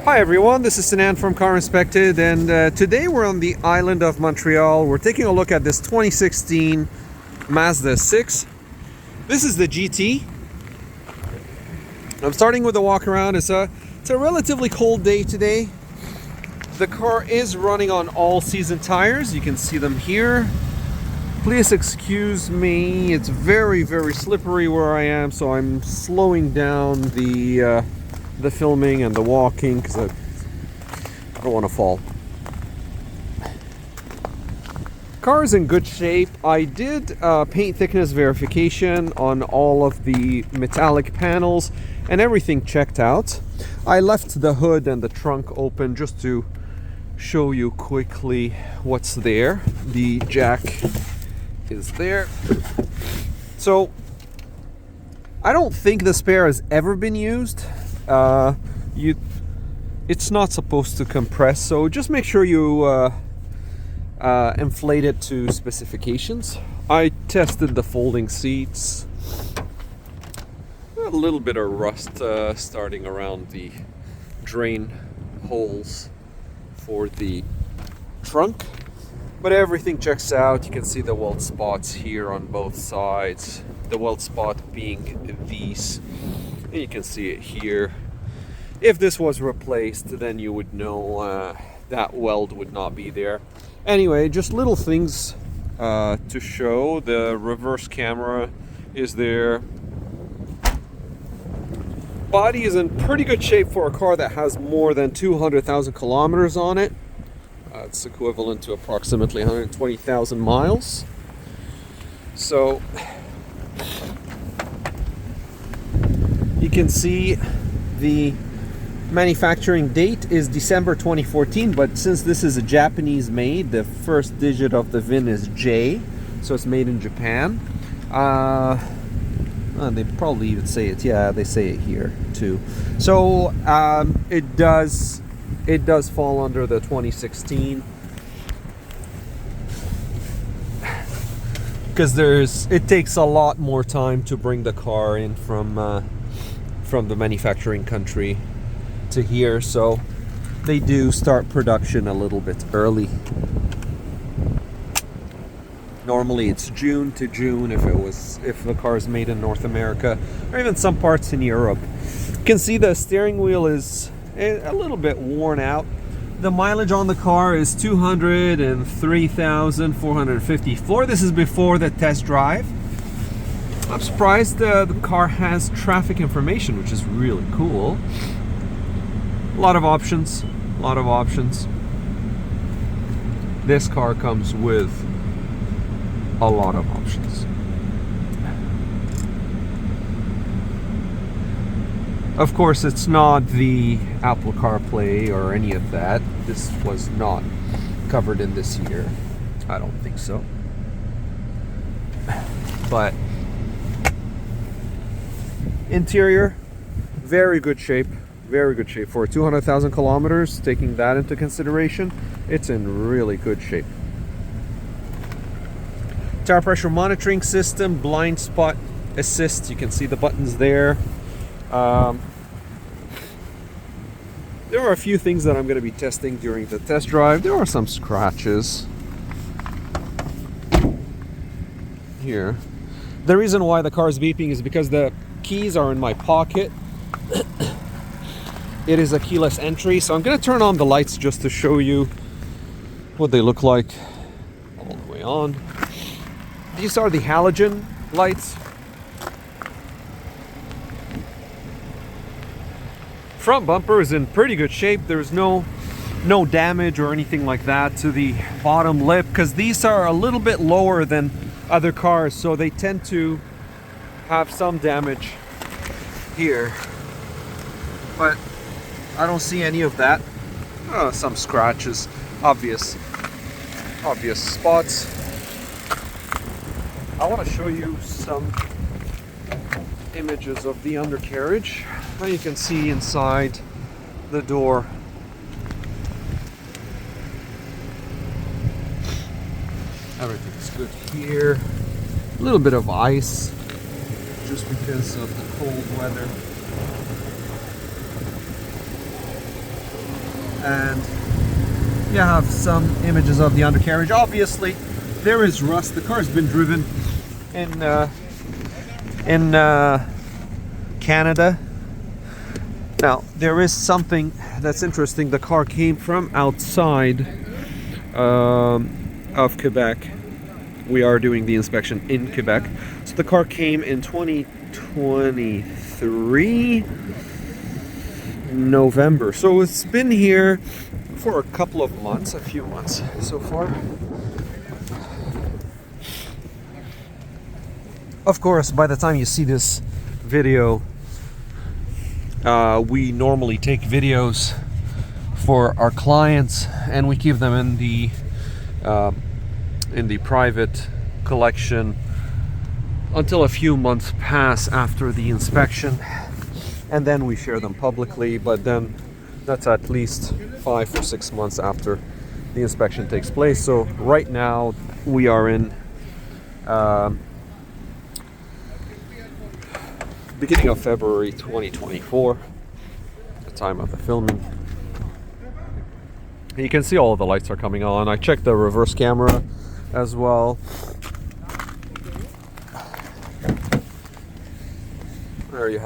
Hi everyone, this is Sinan from Carinspected, and today we're on the island of Montreal. We're taking a look at this 2016 Mazda 6. This is the GT. I'm starting with a walk around. It's a relatively cold day today. The car is running on all season tires. You can see them here. Please excuse me, it's very slippery where I am, so I'm slowing down the filming and the walking because I don't want to fall. Car is in good shape. I did paint thickness verification on all of the metallic panels and everything checked out. I left the hood and the trunk open just to show you quickly what's there. The jack is there. So I don't think the spare has ever been used. It's not supposed to compress, so just make sure you inflate it to specifications. I tested the folding seats. A little bit of rust starting around the drain holes for the trunk, but everything checks out. You can see the weld spots here on both sides, the weld spot being these, and you can see it here. If this was replaced, then you would know that weld would not be there. Anyway, just little things to show. The reverse camera is there. Body is in pretty good shape for a car that has more than 200,000 kilometers on it. It's equivalent to approximately 120,000 miles. So you can see the manufacturing date is December 2014, but since this is a Japanese made, the first digit of the VIN is J, so it's made in Japan. They probably even say it. Yeah, they say it here too. So it does fall under the 2016 because it takes a lot more time to bring the car in from the manufacturing country to here, so they do start production a little bit early. Normally it's June to June if the car is made in North America, or even some parts in Europe. You can see the steering wheel is a little bit worn out. The mileage on the car is 203,454. This is before the test drive. I'm surprised the car has traffic information, which is really cool. A lot of options. This car comes with a lot of options. Of course, it's not the Apple CarPlay or any of that. This was not covered in this year. I don't think so. But interior, very good shape for 200,000 kilometers. Taking that into consideration, it's in really good shape. Tire pressure monitoring system, blind spot assist. You can see the buttons there. There are a few things that I'm going to be testing during the test drive. There are some scratches here. The reason why the car is beeping is because the keys are in my pocket. It is a keyless entry, so I'm going to turn on the lights just to show you what they look like. All the way on. These are the halogen lights. Front bumper is in pretty good shape. There's no damage or anything like that to the bottom lip, because these are a little bit lower than other cars, so they tend to have some damage here. But I don't see any of that. Some scratches, obvious spots. I want to show you some images of the undercarriage. Now you can see inside the door. Everything's good here. A little bit of ice just because of the cold weather. and you have some images of the undercarriage. Obviously, there is rust. The car has been driven in Canada. Now, there is something that's interesting. The car came from outside of Quebec. We are doing the inspection in Quebec. So the car came in 2023 November. So it's been here for a couple of months, a few months so far. Of course, by the time you see this video, we normally take videos for our clients and we keep them in the private collection until a few months pass after the inspection, and then we share them publicly, but then that's at least 5 or 6 months after the inspection takes place. So right now we are in beginning of February 2024, the time of the filming. You can see all the lights are coming on. I checked the reverse camera as well. There you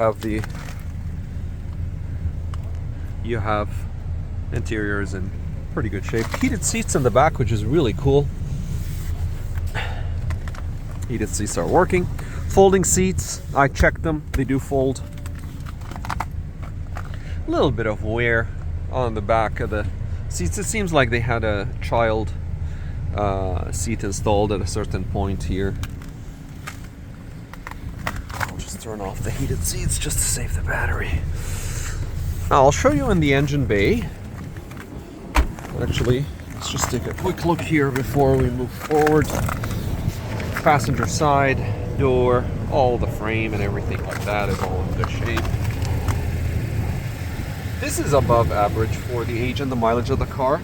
have interiors in pretty good shape. Heated seats in the back, which is really cool. Heated seats are working. Folding seats, I checked them, they do fold. A little bit of wear on the back of the seats. It seems like they had a child seat installed at a certain point here. I'll just turn off the heated seats just to save the battery. Now I'll show you in the engine bay. Actually, let's just take a quick look here before we move forward. Passenger side door, all the frame and everything like that is all in good shape. This is above average for the age and the mileage of the car.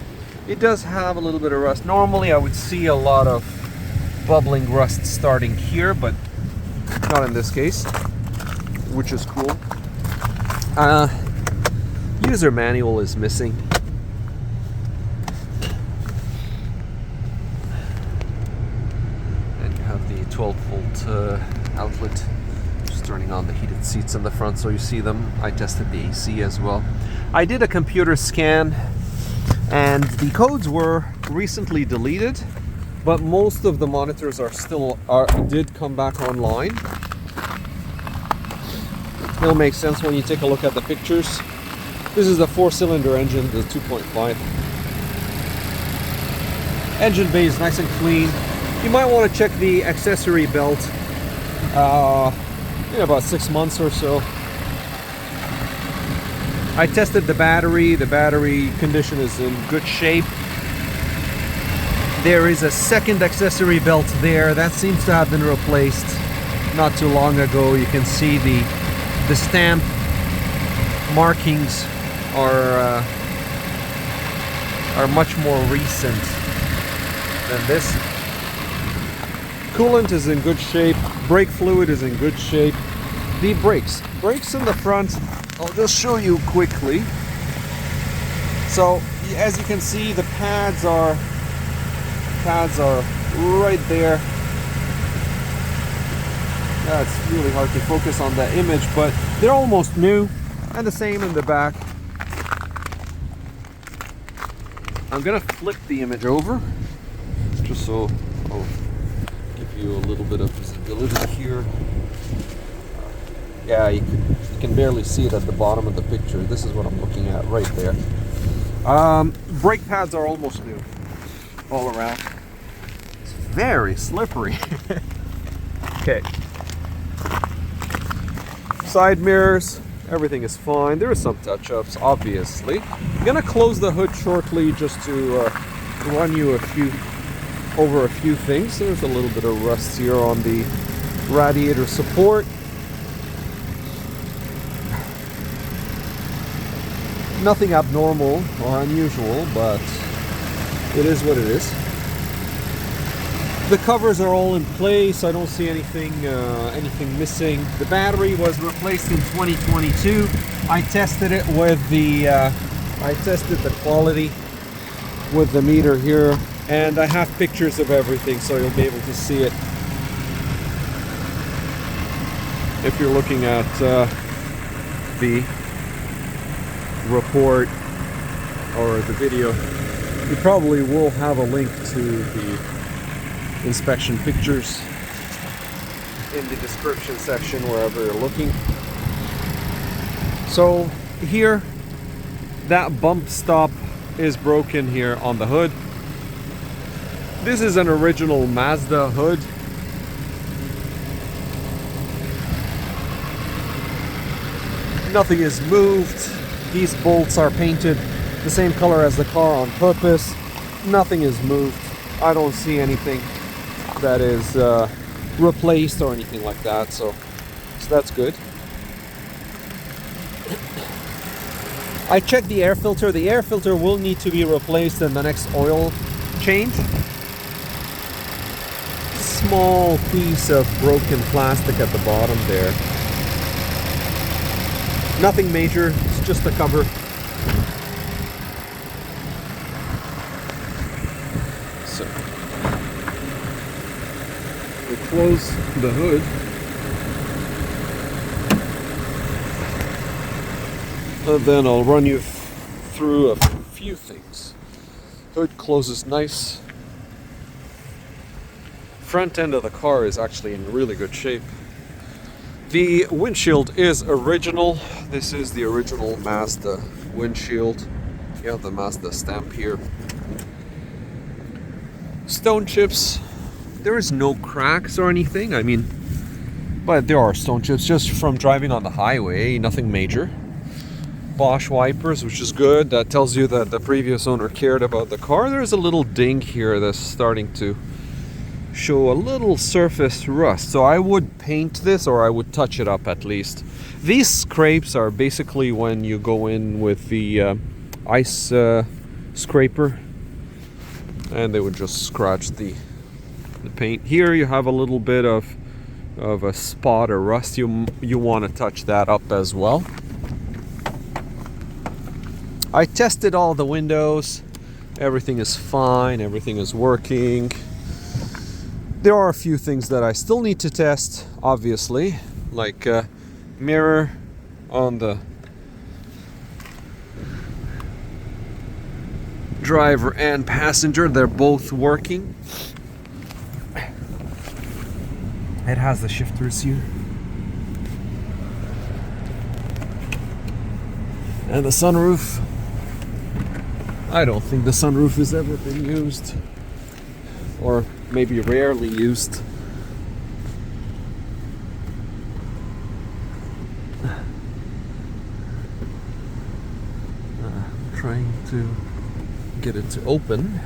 It does have a little bit of rust. Normally I would see a lot of bubbling rust starting here, but not in this case, which is cool. User manual is missing. And you have the 12-volt outlet. Just turning on the heated seats in the front so you see them. I tested the AC as well. I did a computer scan and the codes were recently deleted, but most of the monitors did come back online. It'll make sense when you take a look at the pictures. This is the 4-cylinder engine, the 2.5. Engine bay is nice and clean. You might want to check the accessory belt in about 6 months or so. I tested the battery. The battery condition is in good shape. There is a second accessory belt there. That seems to have been replaced not too long ago. You can see the stamp markings are much more recent than this. Coolant is in good shape. Brake fluid is in good shape. The brakes in the front, I'll just show you quickly. So as you can see, the pads are right there. Yeah, it's really hard to focus on the image, but they're almost new, and the same in the back. I'm gonna flip the image over just so I'll give you a little bit of visibility here. Yeah, you can barely see it at the bottom of the picture. This is what I'm looking at right there. Brake pads are almost new all around. It's very slippery. Okay. Side mirrors, everything is fine. There are some touch-ups, obviously. I'm gonna close the hood shortly just to run you over a few things. There's a little bit of rust here on the radiator support. Nothing abnormal or unusual, but it is what it is. The covers are all in place. I don't see anything missing. The battery was replaced in 2022. I tested it with the I tested the quality with the meter here, and I have pictures of everything, so you'll be able to see it if you're looking at the report or the video. You probably will have a link to the inspection pictures in the description section wherever you're looking. So here, that bump stop is broken here on the hood. This is an original Mazda hood. Nothing is moved. These bolts are painted the same color as the car on purpose. Nothing is moved. I don't see anything that is replaced or anything like that, so that's good. I checked the air filter. The air filter will need to be replaced in the next oil change. Small piece of broken plastic at the bottom there. Nothing major, it's just a cover. So we close the hood. And then I'll run you through a few things. Hood closes nice. Front end of the car is actually in really good shape. The windshield is original. This is the original Mazda windshield. You have the Mazda stamp here. Stone chips. There is no cracks or anything. I mean, but there are stone chips just from driving on the highway. Nothing major. Bosch wipers, which is good. That tells you that the previous owner cared about the car. There's a little ding here that's starting to show a little surface rust, so I would paint this, or I would touch it up at least. These scrapes are basically when you go in with the ice scraper, and they would just scratch the paint. Here you have a little bit of a spot or rust. You want to touch that up as well. I tested all the windows. Everything is fine. Everything is working. There are a few things that I still need to test, obviously, like mirror on the driver and passenger. They're both working. It has the shifters here. And the sunroof. I don't think the sunroof has ever been used, or maybe rarely used. Trying to get it to open.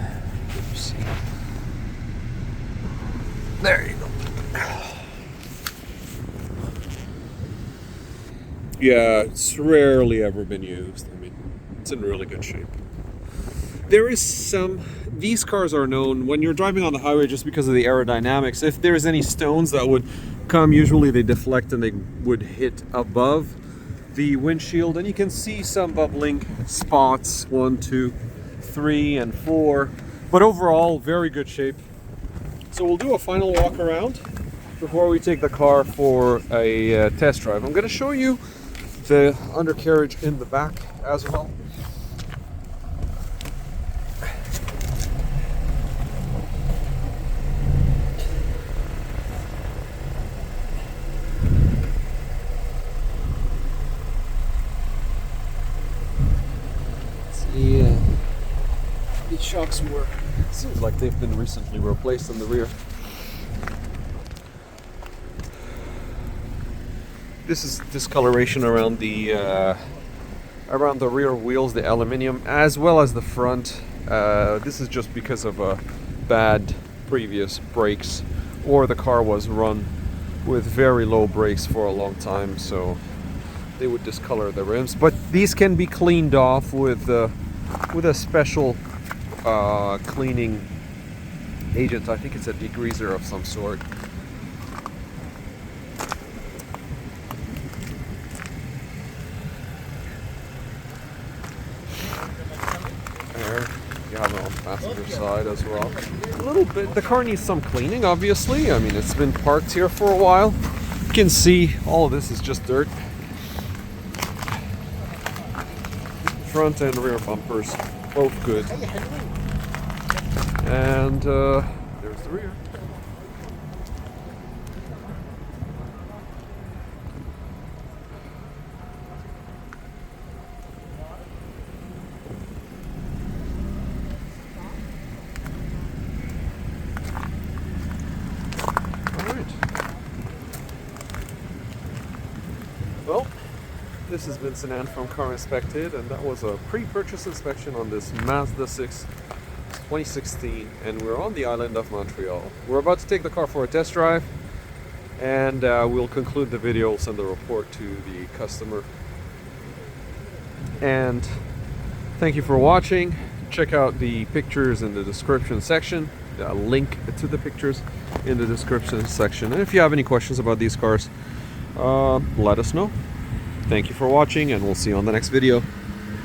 Let's see. There you go. Yeah, it's rarely ever been used. I mean, it's in really good shape. There is these cars are known when you're driving on the highway just because of the aerodynamics. If there's any stones that would come, usually they deflect and they would hit above the windshield. And you can see some bubbling spots, 1, 2, 3, and 4. But overall, very good shape. So we'll do a final walk around before we take the car for a test drive. I'm going to show you the undercarriage in the back as well. These shocks were, seems like they've been recently replaced in the rear. This is discoloration around the rear wheels, the aluminium, as well as the front. This is just because of bad previous brakes, or the car was run with very low brakes for a long time, so they would discolor the rims. But these can be cleaned off with a special cleaning agent. I think it's a degreaser of some sort. You have it on the passenger side as well. A little bit, the car needs some cleaning, obviously. I mean, it's been parked here for a while. You can see all of this is just dirt. Front and rear bumpers, both good. And there's the rear. Well, this is Vincent Ann from Carinspected, and that was a pre-purchase inspection on this Mazda 6 2016, and we're on the island of Montreal. We're about to take the car for a test drive, and we'll conclude the video, we'll send the report to the customer. And thank you for watching. Check out the pictures in the description section, a link to the pictures in the description section. And if you have any questions about these cars, let us know. Thank you for watching, and we'll see you on the next video.